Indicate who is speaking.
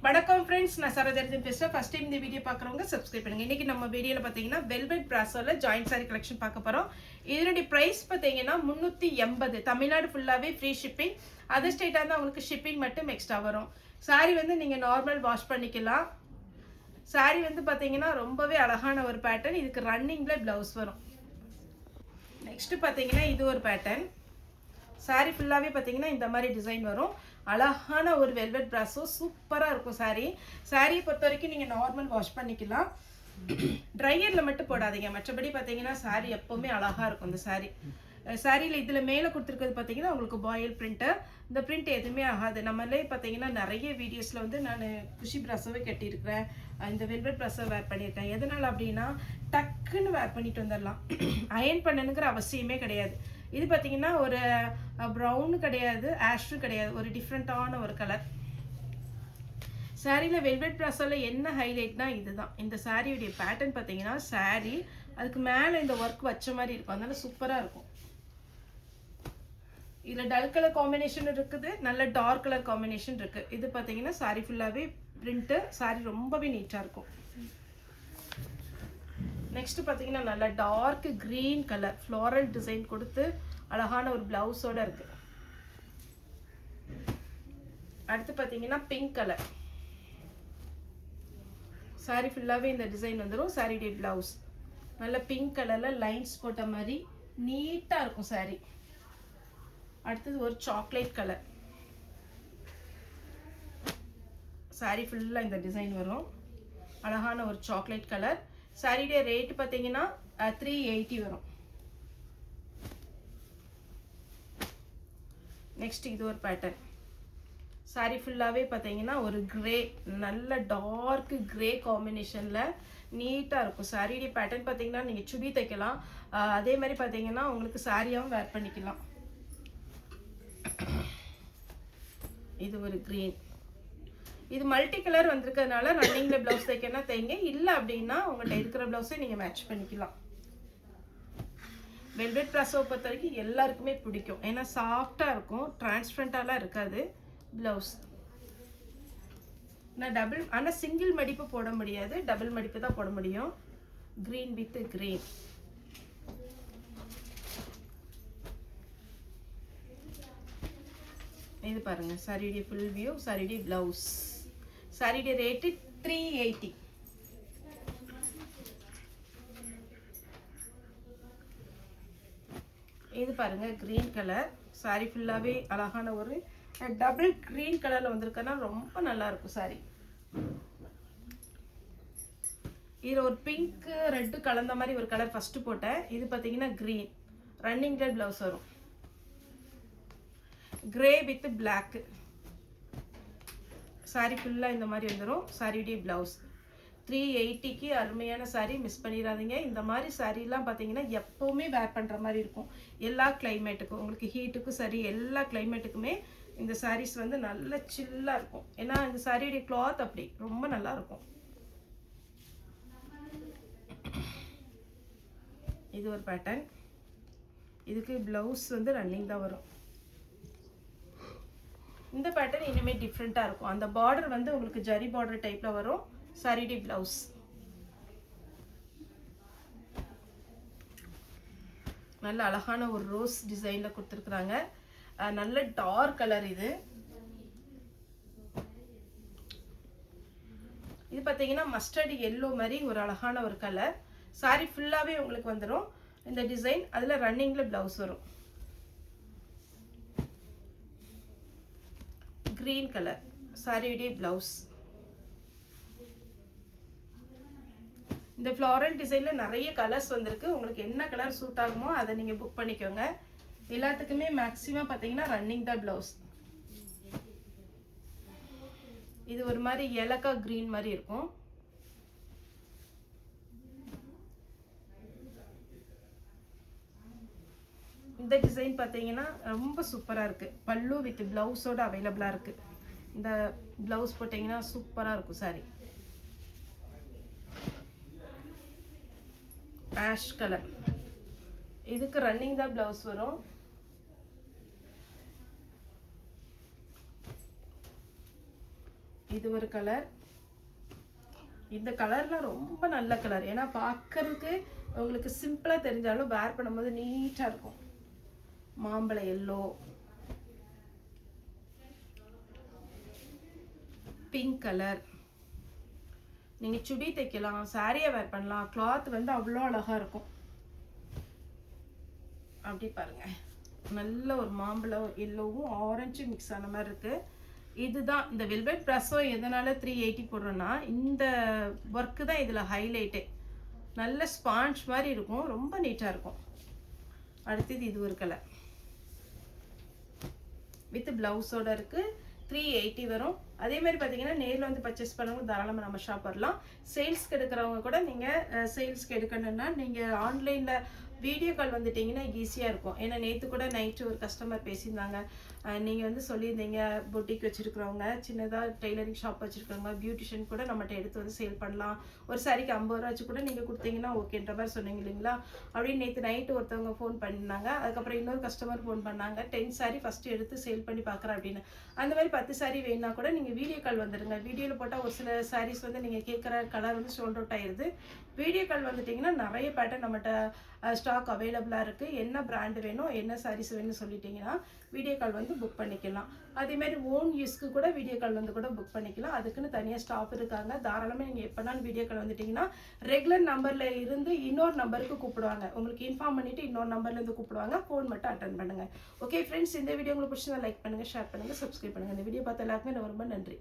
Speaker 1: வணக்கம் ஃப்ரெண்ட்ஸ், நான் சரோஜர்ஜன் பேசுகிறேன். ஃபர்ஸ்ட் டைம் இந்த வீடியோ பார்க்குறவங்க சப்ஸ்கிரைப் பண்ணுங்க. இன்றைக்கி நம்ம வீடியோவில் பார்த்தீங்கன்னா வெல்வெட் பிராசோவில் ஜாயிண்ட் சாரி கலெக்ஷன் பார்க்க போகிறோம். இதனுடைய ப்ரைஸ் பார்த்தீங்கன்னா 380. தமிழ்நாடு ஃபுல்லாகவே ஃப்ரீ ஷிப்பிங். அதர் ஸ்டேட்டாக இருந்தால் உங்களுக்கு ஷிப்பிங் மட்டும் எக்ஸ்ட்ரா வரும். சாரி வந்து நீங்கள் நார்மல் வாஷ் பண்ணிக்கலாம். சாரி வந்து பார்த்தீங்கன்னா ரொம்பவே அழகான ஒரு பேட்டர்ன். இதுக்கு ரன்னிங்கில் ப்ளவுஸ் வரும். நெக்ஸ்ட்டு பார்த்தீங்கன்னா இது ஒரு பேட்டர்ன். சாரி ஃபுல்லாகவே பார்த்தீங்கன்னா இந்த மாதிரி டிசைன் வரும். அழகான ஒரு வெல்வெட் பிராஸோ சூப்பராக இருக்கும். சாரியை பொறுத்த வரைக்கும் நீங்கள் நார்மல் வாஷ் பண்ணிக்கலாம். ட்ரையரில் மட்டும் போடாதீங்க. மற்றபடி பார்த்தீங்கன்னா சாரி எப்போவுமே அழகாக இருக்கும். இந்த சாரியில் இதில் மேலே கொடுத்துருக்கிறது பார்த்தீங்கன்னா உங்களுக்கு பாயில் பிரிண்ட்டு. இந்த பிரிண்ட் எதுவுமே ஆகாது. நம்மளே பார்த்தீங்கன்னா நிறைய வீடியோஸில் வந்து நான் குஷி ப்ராஸோவே கட்டியிருக்கிறேன். இந்த வெல்வெட் ப்ராஸோ வேர் பண்ணியிருக்கேன். எதனால் அப்படின்னா டக்குன்னு வேர் பண்ணிட்டு வந்துடலாம். அயன் பண்ணணுங்கிற அவசியமே கிடையாது. இது பார்த்தீங்கன்னா ஒரு ப்ரௌனு கிடையாது, ஆஷும் கிடையாது, ஒரு டிஃப்ரெண்ட்டான ஒரு கலர். சாரியில் வெல்வெட் ப்ராஸோவில் என்ன ஹைலைட்னா இதுதான். இந்த சாரியுடைய பேட்டர்ன் பார்த்தீங்கன்னா சாரி அதுக்கு மேலே இந்த ஒர்க் வச்ச மாதிரி இருக்கும். அதனால சூப்பராக இருக்கும். இதில் டல் கலர் காம்பினேஷன் இருக்குது, நல்ல டார்க் கலர் காம்பினேஷன் இருக்குது. இது பார்த்தீங்கன்னா சாரி ஃபுல்லாகவே பிரிண்ட்டு. சாரி ரொம்பவே நீட்டாக இருக்கும். நெக்ஸ்ட் பார்த்தீங்கன்னா நல்ல dark green colour floral design கொடுத்து அழகான ஒரு பிளவுஸோட இருக்கு. அடுத்து பார்த்தீங்கன்னா பிங்க் கலர். சாரி ஃபுல்லாகவே இந்த டிசைன் வந்துடும். சாரியுடைய பிளவுஸ் நல்ல பிங்க் கலரில் லைன்ஸ் போட்ட மாதிரி நீட்டாக இருக்கும் சாரி. அடுத்தது ஒரு சாக்லேட் கலர். சாரி ஃபுல்லாக இந்த டிசைன் வரும். அழகான ஒரு சாக்லேட் கலர். சாரியுடைய ரேட் பார்த்தீங்கன்னா 380 வரும். நெக்ஸ்ட் இது ஒரு பேட்டர்ன். சாரி ஃபுல்லாகவே பார்த்தீங்கன்னா ஒரு கிரே, நல்ல டார்க் கிரே காம்பினேஷனில் நீட்டாக இருக்கும். சாரியுடைய பேட்டர்ன் பார்த்தீங்கன்னா நீங்கள் சுடி தைக்கலாம். அதே மாதிரி பார்த்தீங்கன்னா உங்களுக்கு சாரியாகவும் வேர் பண்ணிக்கலாம். இது ஒரு கிரீன். இது மல்டி கலர் வந்திருக்கிறதுனால ரன்னிங்கில் ப்ளவுஸ் தைக்கனா தைங்க, இல்லை அப்படின்னா உங்கள்கிட்ட இருக்கிற ப்ளவுஸை நீங்கள் மேட்ச் பண்ணிக்கலாம். வெல்வெட் ப்ராஸோ பொறுத்த வரைக்கும் எல்லாருக்குமே பிடிக்கும். ஏன்னா சாஃப்டாக இருக்கும், டிரான்ஸ்பரண்டாலாம் இருக்காது ப்ளவுஸ். ஆனால் சிங்கிள் மடிப்பு போட முடியாது, டபுள் மடிப்பு தான் போட முடியும். Green with green. இது பாருங்கள் சாரியுடைய ஃபுல் வியூ, சாரியுடைய ப்ளவுஸ். சாரியுடைய ரேட்டு 380. இது பாருங்க கிரீன் கலர். சாரி ஃபுல்லாகவே அழகான ஒரு டபுள் கிரீன் கலரில் வந்திருக்கனா ரொம்ப நல்லா இருக்கும் சாரி. இதில் ஒரு பிங்க் ரெட்டு கலந்த மாதிரி ஒரு கலர் ஃபர்ஸ்ட் போட்டேன். இது பார்த்தீங்கன்னா கிரீன் ரன்னிங் ரெட் ப்ளவுஸ் வரும். Grey with black. சாரி ஃபுல்லாக இந்த மாதிரி வந்துடும். சாரியுடைய ப்ளவுஸ் 380க்கு அருமையான சாரி, மிஸ் பண்ணிடாதீங்க. இந்த மாதிரி சாரீலாம் பார்த்தீங்கன்னா எப்போவுமே வேர் பண்ணுற மாதிரி இருக்கும். எல்லா கிளைமேட்டுக்கும், உங்களுக்கு ஹீட்டுக்கும் சரி, எல்லா கிளைமேட்டுக்குமே இந்த சாரீஸ் வந்து நல்ல சில்லாக இருக்கும். ஏன்னா இந்த சாரியுடைய கிளாத் அப்படி ரொம்ப நல்லா இருக்கும். இது ஒரு பேட்டர்ன். இதுக்கு ப்ளவுஸ் வந்து ரன்னிங் தான் வரும். இந்த பேட்டர்ன் இனிமேல் டிஃப்ரெண்ட்டாக இருக்கும். அந்த பார்டர் வந்து உங்களுக்கு ஜரி பார்டர் டைப்பில் வரும். சாரியுடைய ப்ளவுஸ் நல்ல அழகான ஒரு ரோஸ் டிசைனில் கொடுத்துருக்குறாங்க. நல்ல டார்க் கலர். இது பார்த்தீங்கன்னா மஸ்டர்ட் எல்லோ மாதிரி ஒரு அழகான ஒரு கலர். சாரி ஃபுல்லாகவே உங்களுக்கு வந்துடும் இந்த டிசைன். அதில் ரன்னிங்கில் ப்ளவுஸ் வரும். கிரீன் கலர் சாரியுடைய ப்ளவுஸ். இந்த ஃப்ளாரல் டிசைனில் நிறைய கலர்ஸ் வந்திருக்கு. உங்களுக்கு என்ன கலர் சூட் ஆகுமோ அதை நீங்கள் புக் பண்ணிக்கோங்க. எல்லாத்துக்குமே மேக்ஸிமம் பார்த்தீங்கன்னா ரன்னிங் தான் ப்ளவுஸ். இது ஒரு மாதிரி ஏலக்காய் கிரீன் மாதிரி இருக்கும். இந்த டிசைன் பார்த்தீங்கன்னா ரொம்ப சூப்பராக இருக்குது. பல்லு வித் ப்ளவுஸோடு அவைலபிளாக இருக்குது. இந்த ப்ளவுஸ் போட்டிங்கன்னா சூப்பராக இருக்கும் சாரி. Ash colour. இதுக்கு ரன்னிங் தான் ப்ளவுஸ் வரும். இது ஒரு கலர். இந்த கலர்லாம் ரொம்ப நல்ல கலர். ஏன்னா பார்க்கறதுக்கு உங்களுக்கு சிம்பிளாக தெரிஞ்சாலும் வேர் பண்ணும்போது நீட்டாக இருக்கும். மாம்பழ எல்லோ, பிங்க் கலர். நீங்கள் சுடி தைக்கலாம், சாரியை வேர் பண்ணலாம். கிளாத் வந்து அவ்வளோ அழகாக இருக்கும். அப்படி பாருங்க, நல்ல ஒரு மாம்பழம் எல்லோவும் ஆரஞ்சு மிக்ஸ் ஆன மாதிரி இருக்குது. இதுதான் இந்த வெல்வெட் ப்ராஸோ எதனால் 380 போடுறோன்னா இந்த ஒர்க்கு தான் இதில் ஹைலைட்டே. நல்ல ஸ்பாஞ்ச் மாதிரி இருக்கும், ரொம்ப நீட்டாக இருக்கும். அடுத்தது இது ஒரு கலர் வித் ப்ளவுஸோட இருக்குது. 380 வரும். அதே மாதிரி பார்த்தீங்கன்னா நேரில் வந்து பர்ச்சேஸ் பண்ணவங்க தாராளமாக நம்ம ஷாப் வரலாம். சேல்ஸ்க்கு எடுக்கிறவங்க கூட நீங்கள் சேல்ஸ்க்கு எடுக்கணுன்னா நீங்கள் ஆன்லைனில் வீடியோ கால் வந்துட்டிங்கன்னா ஈஸியாக இருக்கும். ஏன்னா நேற்று கூட நைட்டு ஒரு கஸ்டமர் பேசியிருந்தாங்க. நீங்கள் வந்து சொல்லியிருந்தீங்க பொட்டிக் வச்சுருக்கிறவங்க, சின்னதாக டெய்லரிங் ஷாப் வச்சுருக்கிறவங்க, பியூட்டிஷியன் கூட நம்மகிட்ட எடுத்து வந்து சேல் பண்ணலாம். ஒரு சாரிக்கு 50 ரூபா வச்சு கூட நீங்கள் கொடுத்தீங்கன்னா ஓகேன்ற மாதிரி சொன்னீங்க இல்லைங்களா? அப்படின்னு நேற்று நைட்டு ஒருத்தவங்க ஃபோன் பண்ணியிருந்தாங்க. அதுக்கப்புறம் இன்னொரு கஸ்டமர் ஃபோன் பண்ணாங்க, 10 சாரி ஃபஸ்ட்டு எடுத்து சேல் பண்ணி பார்க்குறேன் அப்படின்னு. அந்த மாதிரி 10 சாரி வேணுன்னா கூட நீங்கள் வீடியோ கால் வந்துடுங்க. வீடியோவில் போட்டால் ஒரு சில சாரீஸ் வந்து நீங்கள் கேட்குற கலர் வந்து சோல்ட் அவுட் ஆயிடுது. வீடியோ கால் வந்துட்டிங்கன்னா நிறைய பேட்டர்ன் நம்மகிட்ட ஸ்டாக் அவைலபிளாக இருக்குது. என்ன பிராண்டு வேணும், என்ன சாரீஸ் வேணும்னு சொல்லிட்டிங்கன்னா வீடியோ கால் வந்து புக் பண்ணிக்கலாம். அதேமாதிரி ஓன் யூஸ்க்கு கூட வீடியோ கால் வந்து கூட புக் பண்ணிக்கலாம். அதுக்குன்னு தனியாக ஸ்டாஃப் இருக்காங்க. தாராளமாக நீங்கள் எப்போனாலும் வீடியோ கால் வந்துட்டிங்கன்னா ரெகுலர் நம்பரில் இருந்து இன்னொரு நம்பருக்கு கூப்பிடுவாங்க. உங்களுக்கு இன்ஃபார்ம் பண்ணிவிட்டு இன்னொரு நம்பர்லேருந்து கூப்பிடுவாங்க. ஃபோன் மட்டும் அட்டன் பண்ணுங்கள். ஓகே ஃப்ரெண்ட்ஸ், இந்த வீடியோ உங்களுக்கு பிடிச்சதா லைக் பண்ணுங்கள், ஷேர் பண்ணுங்கள், சப்ஸ்கிரைப் பண்ணுங்கள். இந்த வீடியோ பார்த்த எல்லாருக்குமே ரொம்ப நன்றி.